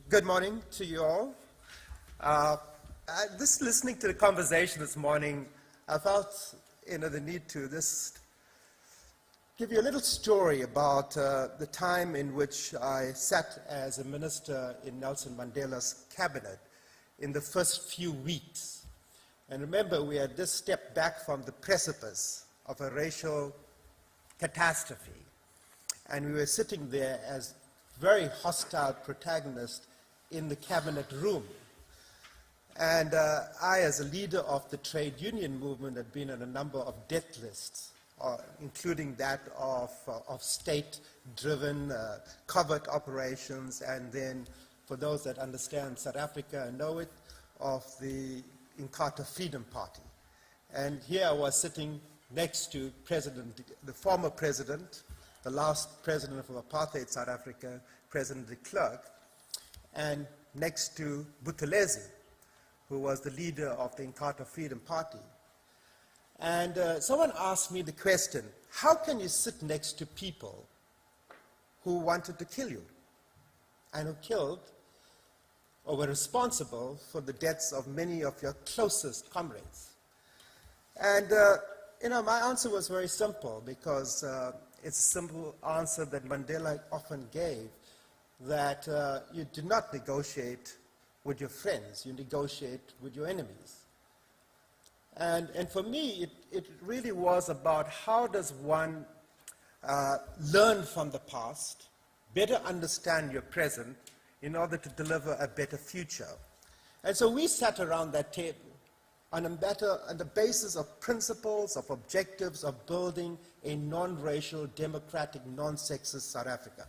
Good morning to you all. Just listening to the conversation this morning, I felt the need to just give you a little story about the time in which I sat as a minister in Nelson Mandela's cabinet in the first few weeks. And remember, we had just stepped back from the precipice of a racial catastrophe. And we were sitting there as very hostile protagonists in the cabinet room. And I, as a leader of the trade union movement, had been on a number of death lists, including that of state-driven covert operations, and then, for those that understand South Africa and know it, of the Inkatha Freedom Party. And here I was sitting next to the former president, the last president of apartheid South Africa, President de Klerk, and next to Buthelezi, who was the leader of the Inkatha Freedom Party. And someone asked me the question, how can you sit next to people who wanted to kill you and who killed or were responsible for the deaths of many of your closest comrades? And my answer was very simple, because it's a simple answer that Mandela often gave, that you do not negotiate with your friends, you negotiate with your enemies. And for me, it really was about how does one learn from the past, better understand your present, in order to deliver a better future. And so we sat around that table on the basis of principles, of objectives, of building a non-racial, democratic, non-sexist South Africa.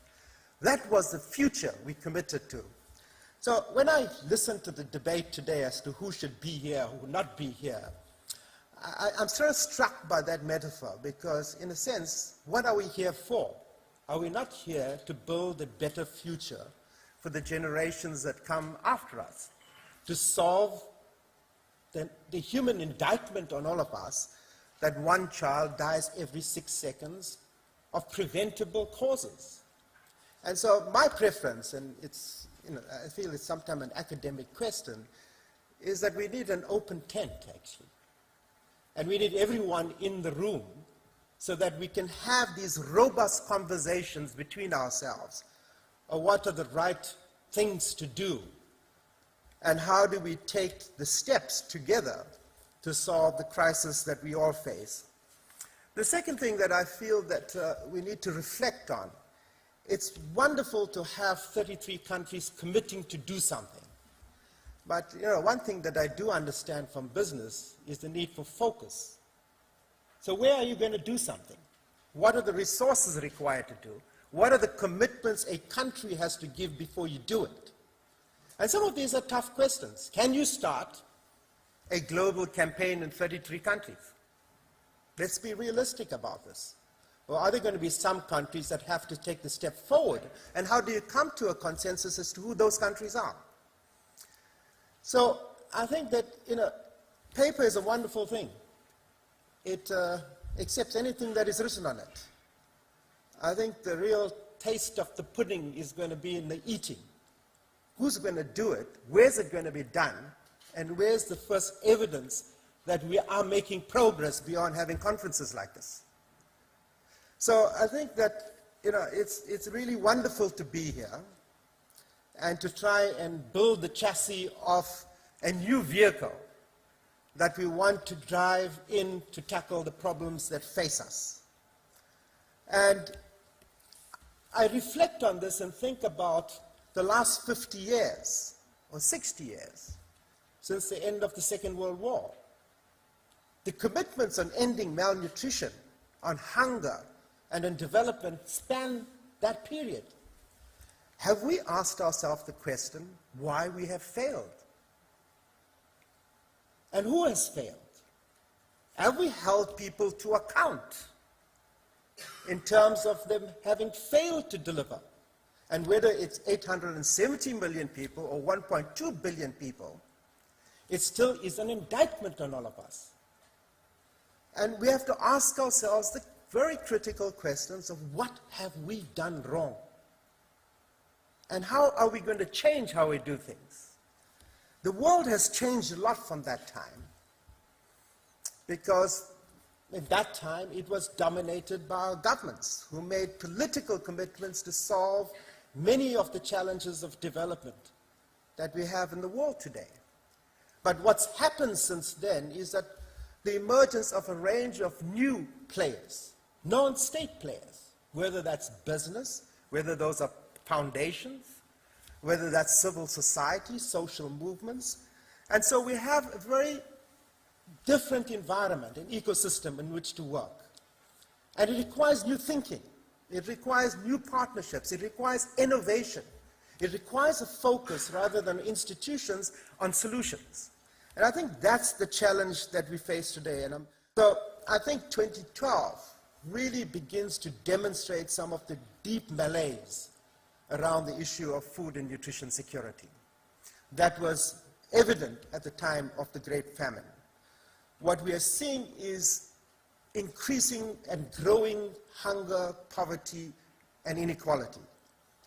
That was the future we committed to. So when I listened to the debate today as to who should be here, who would not be here, I'm sort of struck by that metaphor, because in a sense, what are we here for? Are we not here to build a better future for the generations that come after us, to solve the human indictment on all of us that one child dies every 6 seconds of preventable causes? And so my preference, and it's, I feel it's sometimes an academic question, is that we need an open tent, actually. And we need everyone in the room so that we can have these robust conversations between ourselves of what are the right things to do, and how do we take the steps together to solve the crisis that we all face. The second thing that I feel that we need to reflect on, it's wonderful to have 33 countries committing to do something. But one thing that I do understand from business is the need for focus. So where are you going to do something? What are the resources required to do? What are the commitments a country has to give before you do it? And some of these are tough questions. Can you start a global campaign in 33 countries? Let's be realistic about this. Or are there going to be some countries that have to take the step forward? And how do you come to a consensus as to who those countries are? So I think that, paper is a wonderful thing. It accepts anything that is written on it. I think the real taste of the pudding is going to be in the eating. Who's going to do it? Where's it going to be done? And where's the first evidence that we are making progress beyond having conferences like this? So I think that, it's really wonderful to be here and to try and build the chassis of a new vehicle that we want to drive in to tackle the problems that face us. And I reflect on this and think about the last 50 years or 60 years since the end of the Second World War. The commitments on ending malnutrition, on hunger, and on development span that period. Have we asked ourselves the question why we have failed? And who has failed? Have we held people to account in terms of them having failed to deliver? And whether it's 870 million people or 1.2 billion people, it still is an indictment on all of us. And we have to ask ourselves the very critical questions of what have we done wrong? And how are we going to change how we do things? The world has changed a lot from that time, because at that time it was dominated by our governments, who made political commitments to solve many of the challenges of development that we have in the world today. But what's happened since then is that the emergence of a range of new players, non-state players, whether that's business, whether those are foundations, whether that's civil society, social movements. And so we have a very different environment, an ecosystem in which to work. And it requires new thinking. It requires new partnerships. It requires innovation. It requires a focus, rather than institutions, on solutions. And I think that's the challenge that we face today. And so I think 2012 really begins to demonstrate some of the deep malaise around the issue of food and nutrition security that was evident at the time of the Great Famine. What we are seeing is increasing and growing hunger, poverty, and inequality.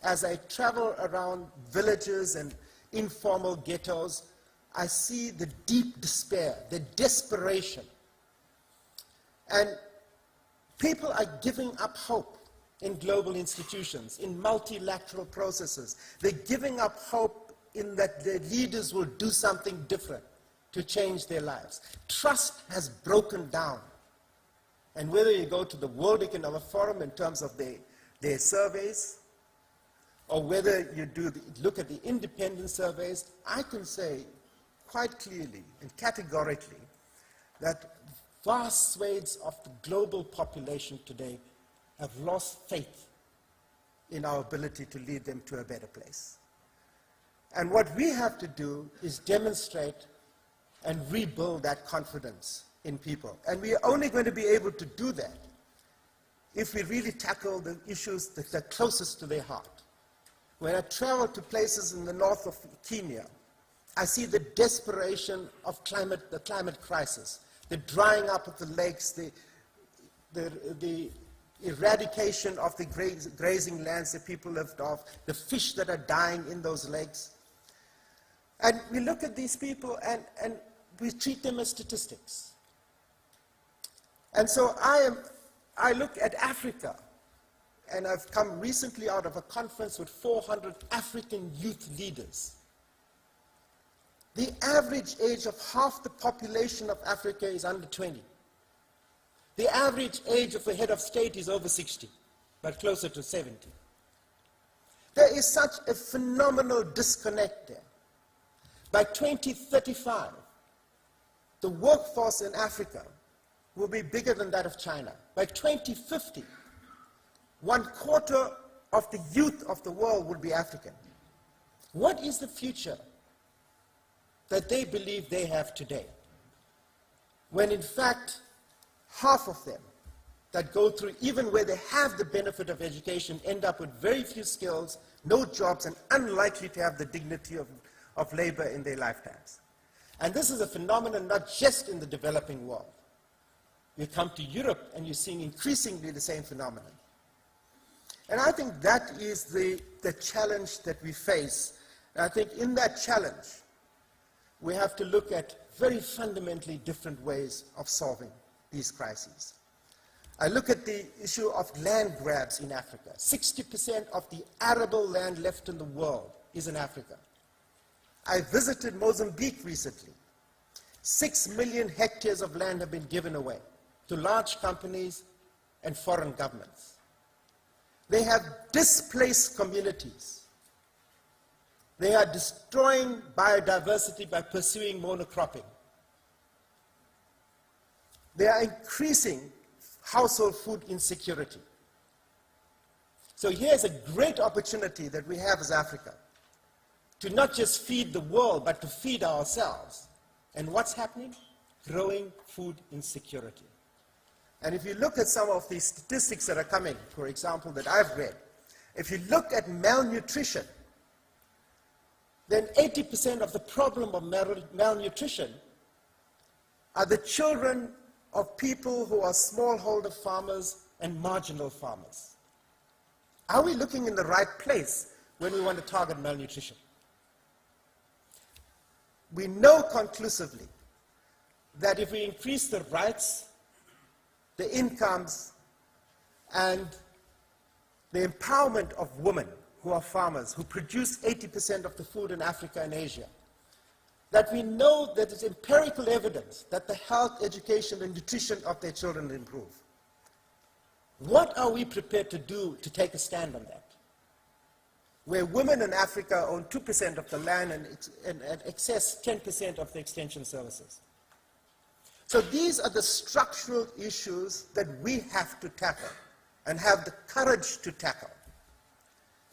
As I travel around villages and informal ghettos, I see the deep despair, the desperation. And people are giving up hope in global institutions, in multilateral processes. They're giving up hope in that their leaders will do something different to change their lives. Trust has broken down. And whether you go to the World Economic Forum in terms of their surveys, or whether you look at the independent surveys, I can say quite clearly and categorically that vast swathes of the global population today have lost faith in our ability to lead them to a better place. And what we have to do is demonstrate and rebuild that confidence in people. And we are only going to be able to do that if we really tackle the issues that are closest to their heart. When I travel to places in the north of Kenya, I see the desperation of the climate crisis, the drying up of the lakes, the eradication of the grazing lands that people lived off, the fish that are dying in those lakes. And we look at these people and we treat them as statistics. And so I look at Africa, and I've come recently out of a conference with 400 African youth leaders. The average age of half the population of Africa is under 20. The average age of the head of state is over 60, but closer to 70. There is such a phenomenal disconnect there. By 2035, the workforce in Africa will be bigger than that of China. By 2050, 1/4 of the youth of the world will be African. What is the future that they believe they have today, when in fact half of them that go through, even where they have the benefit of education, end up with very few skills, no jobs, and unlikely to have the dignity of labor in their lifetimes? And this is a phenomenon not just in the developing world. You come to Europe and you're seeing increasingly the same phenomenon. And I think that is the challenge that we face. And I think in that challenge, we have to look at very fundamentally different ways of solving these crises. I look at the issue of land grabs in Africa. 60% of the arable land left in the world is in Africa. I visited Mozambique recently. 6 million hectares of land have been given away to large companies and foreign governments. They have displaced communities. They are destroying biodiversity by pursuing monocropping. They are increasing household food insecurity. So here's a great opportunity that we have as Africa to not just feed the world, but to feed ourselves. And what's happening? Growing food insecurity. And if you look at some of these statistics that are coming, for example, that I've read, if you look at malnutrition, then 80% of the problem of malnutrition are the children of people who are smallholder farmers and marginal farmers. Are we looking in the right place when we want to target malnutrition. We know conclusively that if we increase the rights, the incomes, and the empowerment of women who are farmers, who produce 80% of the food in Africa and Asia, that we know that it's empirical evidence that the health, education, and nutrition of their children improve. What are we prepared to do to take a stand on that? Where women in Africa own 2% of the land and access 10% of the extension services. So these are the structural issues that we have to tackle and have the courage to tackle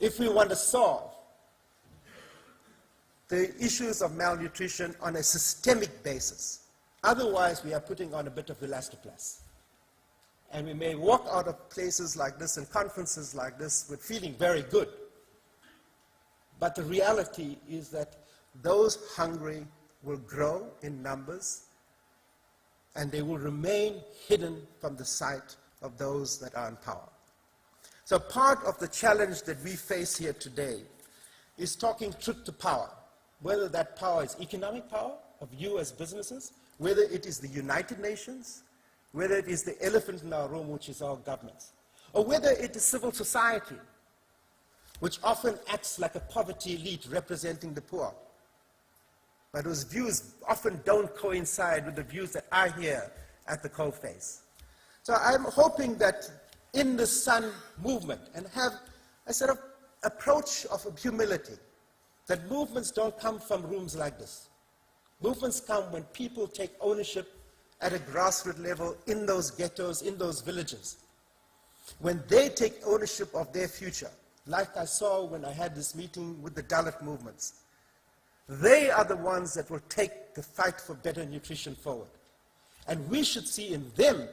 if we want to solve the issues of malnutrition on a systemic basis. Otherwise, we are putting on a bit of elastoplast. And we may walk out of places like this and conferences like this with feeling very good. But the reality is that those hungry will grow in numbers, and they will remain hidden from the sight of those that are in power. So part of the challenge that we face here today is talking truth to power, whether that power is economic power of you as businesses, whether it is the United Nations, whether it is the elephant in our room, which is our governments, or whether it is civil society, which often acts like a poverty elite representing the poor, but whose views often don't coincide with the views that I hear at the coalface. So I'm hoping that in the Sun movement, and have a sort of approach of humility, that movements don't come from rooms like this. Movements come when people take ownership at a grassroots level in those ghettos, in those villages. When they take ownership of their future, like I saw when I had this meeting with the Dalit movements, they are the ones that will take the fight for better nutrition forward. And we should see in them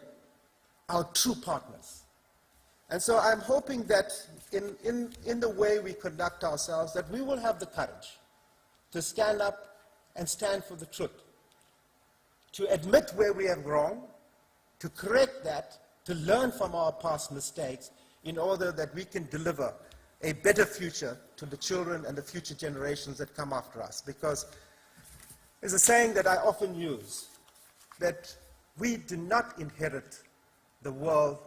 our true partners. And so I'm hoping that in the way we conduct ourselves, that we will have the courage to stand up and stand for the truth, to admit where we have wrong, to correct that, to learn from our past mistakes in order that we can deliver a better future to the children and the future generations that come after us. Because there's a saying that I often use, that we do not inherit the world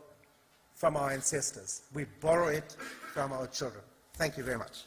from our ancestors. We borrow it from our children. Thank you very much.